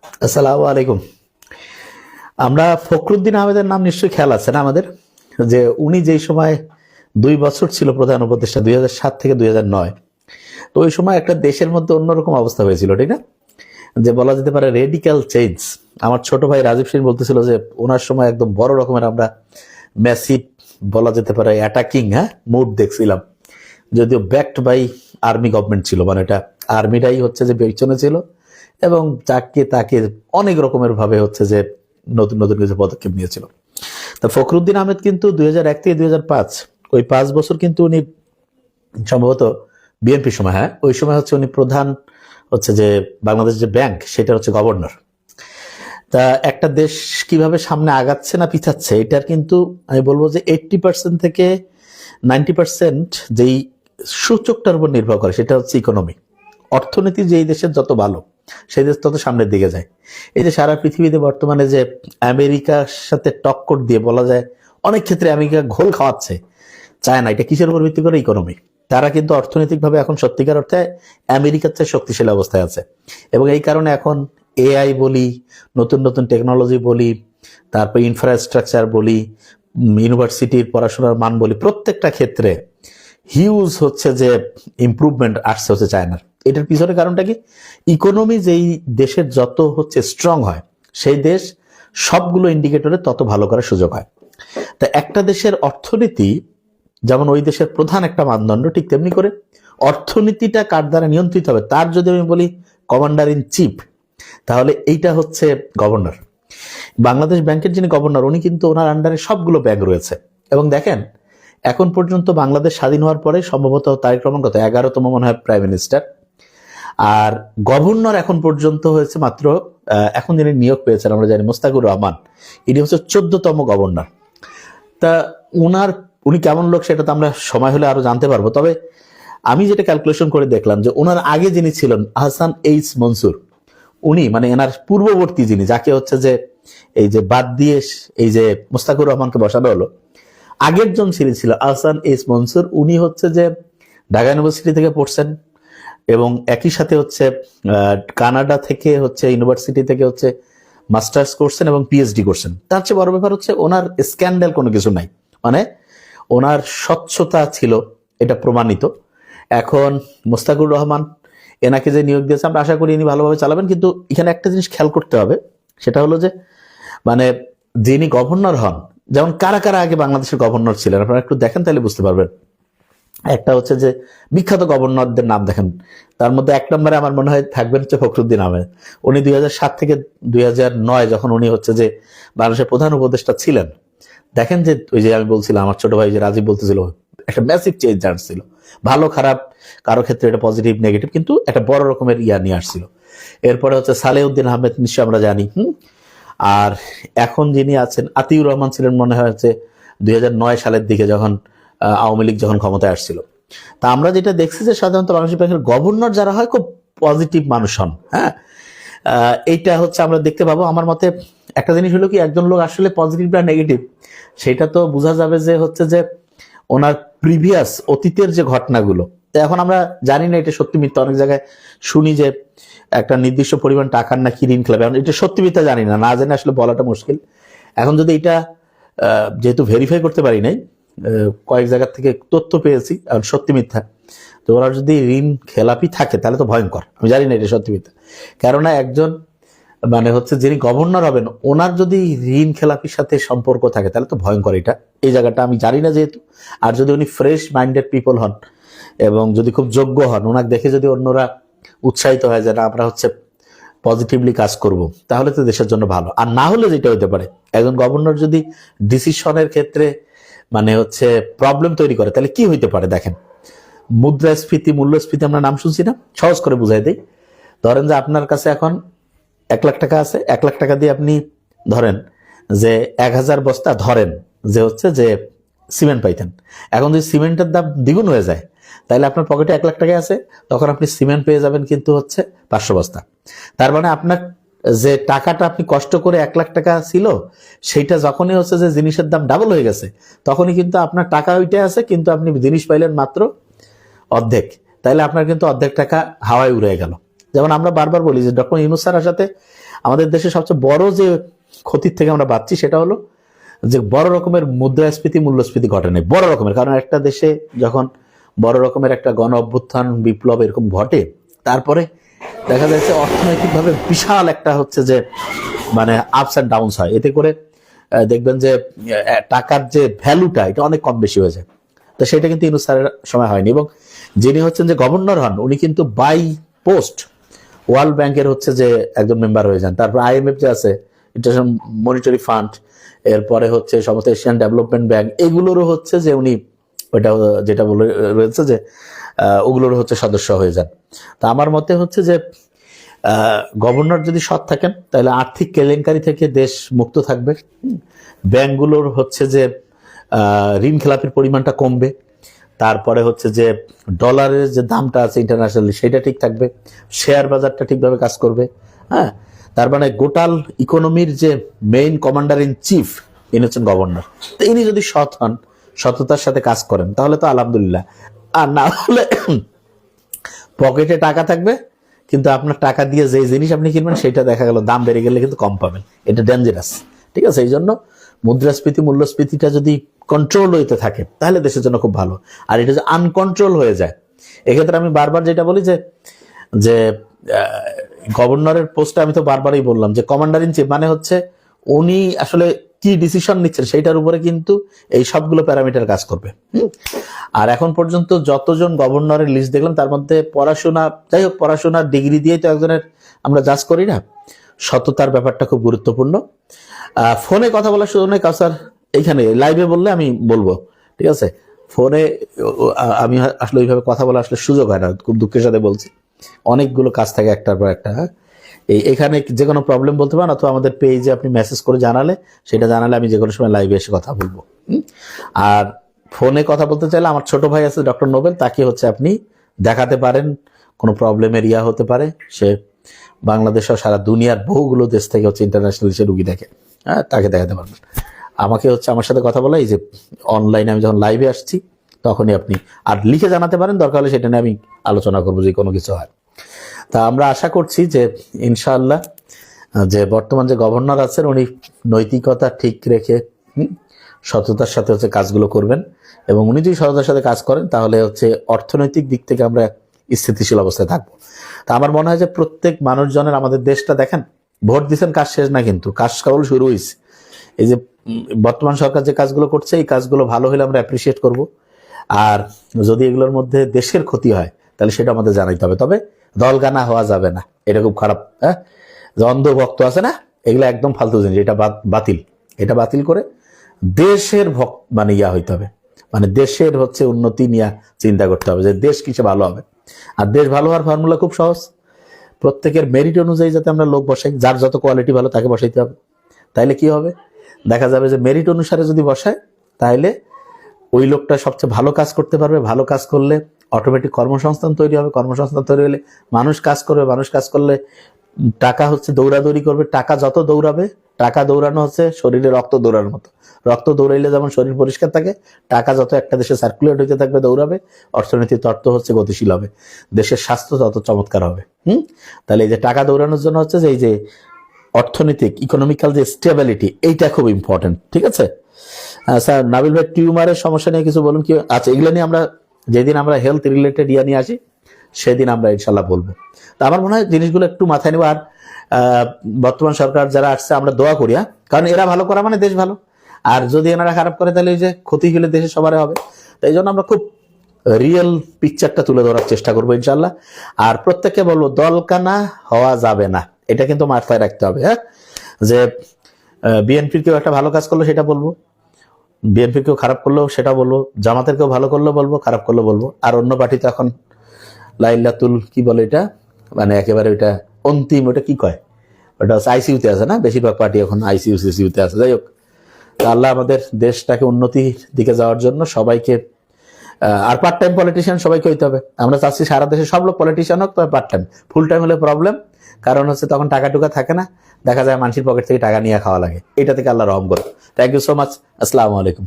আসসালামু আলাইকুম। আমরা ফখরুদ্দিন আহমেদের নাম নিশ্চয়ই খেয়াল আছে না আমাদের, যে উনি যেই সময় 2 বছর ছিল প্রধান উপদেষ্টা 2007 থেকে 2009, তো ওই সময় একটা দেশের মধ্যে অন্যরকম অবস্থা হয়েছিল, ঠিক না? যে বলা যেতে পারে রেডিক্যাল চেঞ্জ। আমার ছোট ভাই রাজীব সিং বলতেছিল যে ওনার সময় একদম বড় রকমের আমরা ম্যাসিভ, বলা যেতে পারে অ্যাটাকিং মুড দেখছিলাম, যদিও ব্যাকড বাই আর্মি গভর্নমেন্ট ছিল, মানে এটা আর্মিটাই হচ্ছে যে পেছনে ছিল এবং যাকে তাকে অনেক রকমের ভাবে হচ্ছে যে নতুন নতুন কিছু পদক্ষেপ নিয়েছিল। তা ফখরুদ্দিন আহমেদ কিন্তু 2001 থেকে 2005, ওই 5 বছর কিন্তু উনি সম্ভবত বিএনপির সময়, ওই সময় হচ্ছে উনি প্রধান হচ্ছে যে বাংলাদেশ যে ব্যাংক, সেটা হচ্ছে গভর্নর। তা একটা দেশ কিভাবে সামনে আগাচ্ছে না পিছাচ্ছে, এটার কিন্তু আমি বলবো যে 80% থেকে 90% যেই সূচকটার উপর নির্ভর করে সেটা হচ্ছে ইকোনমি। অর্থনীতি যেই দেশের যত ভালো, সেই দেশ তত সামনের দিকে যায়। এই যে সারা পৃথিবীতে বর্তমানে যে আমেরিকার সাথে টক্কর দিয়ে বলা যায় অনেক ক্ষেত্রে আমেরিকা ঘোল খাওয়াচ্ছে চায়না, এটা কিসের উপর ভিত্তি করে? ইকোনমি। তারা কিন্তু অর্থনৈতিকভাবে এখন সত্যিকার অর্থে আমেরিকার চেয়ে শক্তিশালী অবস্থায় আছে, এবং এই কারণে এখন এআই বলি, নতুন নতুন টেকনোলজি বলি, তারপর ইনফ্রাস্ট্রাকচার বলি, ইউনিভার্সিটির পড়াশোনার মান বলি, প্রত্যেকটা ক্ষেত্রে হিউজ হচ্ছে যে ইমপ্রুভমেন্ট আসছে হচ্ছে চায়নার। এটার পিছনে কারণটা কি? ইকোনমি যেই দেশের যত হচ্ছে স্ট্রং হয়, সেই দেশ সবগুলো ইন্ডিকেটরে তত ভালো করার সুযোগ হয়। তা একটা দেশের অর্থনীতি যেমন ওই দেশের প্রধান একটা মানদণ্ড, ঠিক তেমনি করে অর্থনীতিটা কার দ্বারা নিয়ন্ত্রিত হবে তার যদি আমি বলি কমান্ডার ইন চিফ, তাহলে এইটা হচ্ছে গভর্নর। বাংলাদেশ ব্যাংকের যিনি গভর্নর, উনি কিন্তু ওনার আন্ডারে সবগুলো ব্যাংক রয়েছে। এবং দেখেন, এখন পর্যন্ত বাংলাদেশ স্বাধীন হওয়ার পরে সম্ভবত তারিখ ক্রমাঙ্ক 11তম মনে হয় প্রাইম মিনিস্টার, আর গভর্নর এখন পর্যন্ত হয়েছে মাত্র, এখন যিনি নিয়োগ পেয়েছেন আমরা জানি মোস্তাকুর রহমান, ইনি হচ্ছে 14তম গভর্নর। তা উনি কেমন লোক সেটা তো আমরা সময় হলে আরো জানতে পারবো। তবে আমি যেটা ক্যালকুলেশন করে দেখলাম যে ওনার আগে যিনি ছিলেন আহসান এইচ মনসুর, উনি মানে এনার পূর্ববর্তী যিনি, যাকে হচ্ছে যে এই যে বাদ দিয়ে এই যে মোস্তাকুর রহমানকে বসানো হলো, আগের জন ছিল আহসান এইচ মনসুর। উনি হচ্ছে যে ঢাকা ইউনিভার্সিটি থেকে পড়ছেন এবং একই সাথে হচ্ছে কানাডা থেকে হচ্ছে ইউনিভার্সিটি থেকে হচ্ছে মাস্টার্স করছেন এবং পিএইচডি করছেন। তার চেয়ে বড় ব্যাপার হচ্ছে ওনার স্ক্যান্ডাল কোনো কিছু নাই, মানে ওনার স্বচ্ছতা ছিল, এটা প্রমাণিত। এখন মোস্তাকুর রহমান, এনাকে যে নিয়োগ দিয়েছে, আমরা আশা করি ইনি ভালোভাবে চালাবেন। কিন্তু এখানে একটা জিনিস খেয়াল করতে হবে, সেটা হলো যে মানে যিনি গভর্নর হন, যেমন কারা কারা আগে বাংলাদেশের গভর্নর ছিলেন আপনারা একটু দেখেন, তাহলে বুঝতে পারবেন। একটা হচ্ছে যে বিখ্যাত গভর্নরদের নাম দেখেন, তার মধ্যে 1 নম্বরে আমার মনে হয় থাকবেন হচ্ছে ফখরুদ্দিন আহমেদ। উনি 2007 থেকে 2009 যখন উনি হচ্ছে যে বাংলাদেশের প্রধান উপদেষ্টা ছিলেন, দেখেন যে ওই যে আমি বলছিলাম, আমার ছোট ভাই যে রাজীব বলতেছিল, একটা ম্যাসিভ চেঞ্জ আসছিল। ভালো খারাপ কারো ক্ষেত্রে এটা পজিটিভ নেগেটিভ, কিন্তু একটা বড় রকমের নিয়ে আসছিল। এরপরে হচ্ছে সালেউদ্দিন আহমেদ, নিশ্চয় আমরা জানি। আর এখন যিনি আছেন আতিউর রহমান, ছিলেন মনে হয় হচ্ছে 2009 সালের দিকে, যখন আওয়ামী লীগ যখন ক্ষমতায় আসছিল। তা আমরা যেটা দেখছি যে সাধারণত বাংলাদেশ ব্যাংকের গভর্নর যারা হয় খুব পজিটিভ মানুষ হন। এইটা হচ্ছে আমরা দেখতে পাবো। আমার মতে একটা জিনিস হলো কি, একজন লোক আসলে পজিটিভ না নেগেটিভ, সেটা তো বোঝা যাবে যে হচ্ছে যে ওনার প্রিভিয়াস অতীতের যে ঘটনাগুলো। তো এখন আমরা জানি না এটা সত্যি মিথ্যা, অনেক জায়গায় শুনি যে একটা নির্দিষ্ট পরিমাণ টাকার নাকি ঋণ খেলাবে, এটা সত্যি মিথ্যা জানি না, না জেনে আসলে বলাটা মুশকিল। এখন যদি এটা যেহেতু ভেরিফাই করতে পারি নাই, কয়েক জায়গা থেকে তথ্য পেয়েছি আর সত্যি মিথ্যা, তো ওরা যদি ঋণ খেলাপি থাকে তাহলে তো ভয়ঙ্কর। আমি জানি না এটা সত্যি মিথ্যা, কেননা একজন মানে হচ্ছে যিনি গভর্নর হবেন, ওনার যদি ঋণ খেলাপির সাথে সম্পর্ক থাকে তাহলে তো ভয়ঙ্কর। এটা এই জায়গাটা আমি জানি না যেহেতু। আর যদি উনি ফ্রেশ মাইন্ডেড পিপল হন এবং যদি খুব যোগ্য হন, ওনাকে দেখে যদি অন্যরা উৎসাহিত হয় যে না আমরা হচ্ছে পজিটিভলি কাজ করব, তাহলে তো দেশের জন্য ভালো। আর না হলে যেটা হতে পারে, একজন গভর্নর যদি ডিসিশনের ক্ষেত্রে মানে হচ্ছে প্রবলেম তৈরি করে, তাহলে কি হইতে পারে দেখেন। মুদ্রাস্ফীতি, মূল্যস্ফীতি আমরা নাম শুনছি না? সহজ করে বুঝাই দেই। ধরেন যে আপনার কাছে এখন 1 লাখ টাকা আছে, 1 লাখ টাকা দিয়ে আপনি ধরেন যে 1000 বস্তা ধরেন যে হচ্ছে যে সিমেন্ট পাইতেন। এখন যদি সিমেন্টের দাম দ্বিগুণ হয়ে যায়, তাহলে আপনার পকেটে 1 লাখ টাকা আছে, তখন আপনি সিমেন্ট পেয়ে যাবেন কিন্তু হচ্ছে 500 বস্তা। তার মানে আপনার যে টাকাটা আপনি কষ্ট করে 1 লাখ টাকা ছিল, সেইটা যখনই হচ্ছে যে জিনিসের দাম ডাবল হয়ে গেছে, তখনই কিন্তু আপনার টাকা ওইটাই আছে, কিন্তু আপনি জিনিস পাইলেন মাত্র অর্ধেক। তাইলে আপনার কিন্তু অর্ধেক টাকা হাওয়ায় উড়ে গেল। যেমন আমরা বারবার বলি যে ডক্টর ইউনূস স্যারের সাথে আমাদের দেশে সবচেয়ে বড় যে ক্ষতির থেকে আমরা বাঁচছি সেটা হলো যে বড় রকমের মুদ্রাস্ফীতি মূল্যস্ফীতি ঘটে নাই, বড় রকমের। কারণ একটা দেশে যখন বড় রকমের একটা গণ অভ্যুত্থান বিপ্লব এরকম ঘটে, তারপরে দেখা যাচ্ছে অর্থনৈতিকভাবে বিশাল একটা হচ্ছে যে মানে আপস অ্যান্ড ডাউনস হয়। এতে করে দেখবেন যে টাকার যে ভ্যালুটা এটা অনেক কম বেশি হয়ে যায়। তো সেটা কিন্তু ইউনূস স্যারের সময় হয়নি। এবং যিনি হচ্ছেন যে গভর্নর হন উনি কিন্তু বাই পোস্ট ওয়ার্ল্ড ব্যাংকের হচ্ছে যে একজন মেম্বার হয়ে যান। তারপর IMF যে আছে, ইন্টারন্যাশনাল মনিটারি ফান্ড, এরপরে হচ্ছে সমস্ত এশিয়ান ডেভেলপমেন্ট ব্যাংক, এগুলোরও হচ্ছে যে উনি ওইটা যেটা বলে রয়েছে যে ওগুলোর হচ্ছে সদস্য হয়ে যান। তা আমার মতে হচ্ছে যে গভর্নর যদি সৎ থাকেন তাহলে আর্থিক কেলেঙ্কারি থেকে দেশ মুক্ত থাকবে, ব্যাংকগুলোর হচ্ছে যে ঋণ খেলাপির পরিমাণটা কমবে, তারপরে হচ্ছে যে ডলারের যে দামটা আছে ইন্টারন্যাশনালি সেটা ঠিক থাকবে, শেয়ার বাজারটা ঠিকভাবে কাজ করবে। হ্যাঁ, তার মানে গোটাল ইকোনমির যে মেইন কমান্ডার ইন চিফ ইনি হচ্ছেন গভর্নর। তো ইনি যদি সৎ হন, সততার সাথে কাজ করেন, তাহলে তো আলহামদুলিল্লাহ। আর না হলে পকেটে টাকা থাকবে কিন্তু আপনার টাকা দিয়ে যে জিনিস আপনি কিনবেন সেটা দেখা গেল দাম বেড়ে গেলে কিন্তু কম পাবেন। এটা ডেঞ্জারাস। ঠিক আছে, এই জন্য মুদ্রাস্ফীতি মূল্যস্ফীতিটা যদি কন্ট্রোল হইতে থাকে তাহলে দেশের জন্য খুব ভালো। আর এটা যে আনকন্ট্রোল হয়ে যায়, এক্ষেত্রে আমি বারবার যেটা বলি যে যে গভর্নরের পোস্টে আমি তো বারবারই বললাম যে কমান্ডার ইন চিফ মানে হচ্ছে উনি আসলে কি ডিসিশন নিচ্ছেন সেইটার উপরে কিন্তু এই সবগুলো প্যারামিটার কাজ করবে। আর এখন পর্যন্ত যতজন গভর্নরের লিস্ট দেখলাম তার মধ্যে পড়াশোনা, যাই হোক পড়াশোনার ডিগ্রি দিয়ে তো একজনের আমরা জাজ করি না, সততার ব্যাপারটা খুব গুরুত্বপূর্ণ। ফোনে কথা বলার সুযোগ নেই কাউসার, এইখানে লাইভে বললে আমি বলবো, ঠিক আছে। ফোনে আমি আসলে ওইভাবে কথা বলা আসলে সুযোগ হয় না, খুব দুঃখের সাথে বলছি, অনেকগুলো কাজ থাকে একটার পর একটা। এখানে যে কোনো প্রবলেম বলতে পারেন, অথবা আমাদের পেজে আপনি মেসেজ করে জানালে, সেটা জানালে আমি যে কোনো সময় লাইভে এসে কথা বলবো। আর ফোনে কথা বলতে চাইলে আমার ছোট ভাই আছে ডক্টর নোবেল, তাকে হচ্ছে আপনি দেখাতে পারেন, কোনো প্রবলেমের ইয়া হতে পারে, সে বাংলাদেশ ও সারা দুনিয়ার বহুগুলো দেশ থেকে হচ্ছে ইন্টারন্যাশনাল সে রুগী দেখে, হ্যাঁ, তাকে দেখাতে পারবেন। আমাকে হচ্ছে আমার সাথে কথা বলা, এই যে অনলাইনে আমি যখন লাইভে আসছি তখনই আপনি আর লিখে জানাতে পারেন, দরকার হলে সেটা নিয়ে আমি আলোচনা করবো যে কোনো কিছু হয়। তা আমরা আশা করছি যে ইনশাআল্লাহ যে বর্তমান যে গভর্নর আছেন উনি নৈতিকতা ঠিক রেখে সততার সাথে হচ্ছে কাজগুলো করবেন, এবং উনি যদি সততার সাথে কাজ করেন তাহলে হচ্ছে অর্থনৈতিক দিক থেকে আমরা স্থিতিশীল অবস্থায় থাকবো। তা আমার মনে হয় যে প্রত্যেক মানুষজনের, আমাদের দেশটা দেখেন ভোট দিচ্ছেন, কাজ শেষ না, কিন্তু কাজ কেবল শুরু হয়েছে। এই যে বর্তমান সরকার যে কাজগুলো করছে এই কাজগুলো ভালো হলে আমরা অ্যাপ্রিসিয়েট করব, আর যদি এগুলোর মধ্যে দেশের ক্ষতি হয় তাহলে সেটা আমাদের জানাইতে হবে। তবে দলগানা হওয়া যাবে না, এটা খুব খারাপ। হ্যাঁ, যে অন্ধভক্ত আছে না, এগুলো একদম ফালতু জিনিস, এটা বাতিল। এটা বাতিল করে দেশের মানে ইয়া হইতে হবে, মানে দেশের হচ্ছে উন্নতি নিয়ে চিন্তা করতে হবে যে দেশ কিসে ভালো হবে। আর দেশ ভালো হওয়ার ফর্মুলা খুব সহজ, প্রত্যেকের মেরিট অনুযায়ী যাতে আমরা লোক বসাই, যার যত কোয়ালিটি ভালো তাকে বসাইতে হবে। তাইলে কি হবে, দেখা যাবে যে মেরিট অনুসারে যদি বসায় তাহলে ওই লোকটা সবচেয়ে ভালো কাজ করতে পারবে। ভালো কাজ করলে অটোমেটিক কর্মসংস্থান তৈরি হবে, কর্মসংস্থান তৈরি হলে মানুষ কাজ করবে, মানুষ কাজ করলে টাকা হচ্ছে দৌড়াদৌড়ি করবে। টাকা যত দৌড়াবে, টাকা দৌড়ানো হচ্ছে শরীরে রক্ত দৌড়ানোর মতো, রক্ত দৌড়াইলে যেমন শরীর পরিষ্কার থাকে, টাকা যত একটা দেশে সার্কুলেট হইতে থাকবে, দৌড়াবে, অর্থনীতির তত্ত্ব হচ্ছে গতিশীল হবে, দেশের স্বাস্থ্য তত চমৎকার হবে। তাহলে এই যে টাকা দৌড়ানোর জন্য হচ্ছে যে এই যে অর্থনৈতিক ইকোনমিক্যাল যে স্টেবিলিটি, এইটা খুব ইম্পর্টেন্ট। ঠিক আছে স্যার, নাবিল ভাই টিউমারের সমস্যা নিয়ে কিছু বলুন কি? আচ্ছা, এগুলো নিয়ে আমরা যেদিন আমরা হেলথ রিলেটেড ইয়া নিয়ে আসি সেদিন আমরা ইনশাল্লাহ বলবো। তা আমার মনে হয় জিনিসগুলো একটু মাথায় নেব। আর বর্তমান সরকার যারা আসছে আমরা দোয়া করি, কারণ এরা ভালো করা মানে দেশ ভালো, আর যদি এনারা খারাপ করে তাহলে এই যে ক্ষতি হলে দেশে সবার হবে। তাই জন্য আমরা খুব রিয়েল পিকচারটা তুলে ধরার চেষ্টা করবো ইনশাল্লাহ। আর প্রত্যেককে বলবো দলকানা হওয়া যাবে না, এটা কিন্তু মাথায় রাখতে হবে। হ্যাঁ, যে বিএনপির কেউ একটা ভালো কাজ করলো সেটা বলবো, বিএনপি কেউ খারাপ করলেও সেটা বলবো, জামাতের কেউ ভালো করলেও বলবো, খারাপ করলেও বলবো। আর অন্য পার্টি তো এখন লাইলাতুল কি বলে এটা, মানে একেবারে ওইটা অন্তিম, ওটা কি কয়, ওটা আইসিইউতে আছে না, বেশিরভাগ পার্টি এখন আইসিইউ সিসিইউতে আছে। যাই হোক, আল্লাহ আমাদের দেশটাকে উন্নতির দিকে যাওয়ার জন্য সবাইকে, আর পার্ট টাইম পলিটিশিয়ান সবাইকে হইতে হবে। আমরা চাচ্ছি সারা দেশে সব লোক পলিটিশিয়ান হোক, তবে পার্ট টাইম। ফুল টাইম হলে প্রবলেম, কারণ হচ্ছে তখন টাকা টুকা থাকে না, দেখা যায় মানুষের পকেট থেকে টাকা নিয়ে খাওয়া লাগে। এটা থেকে আল্লাহ রহম করো। থ্যাংক ইউ সো মাচ, আসসালামু আলাইকুম।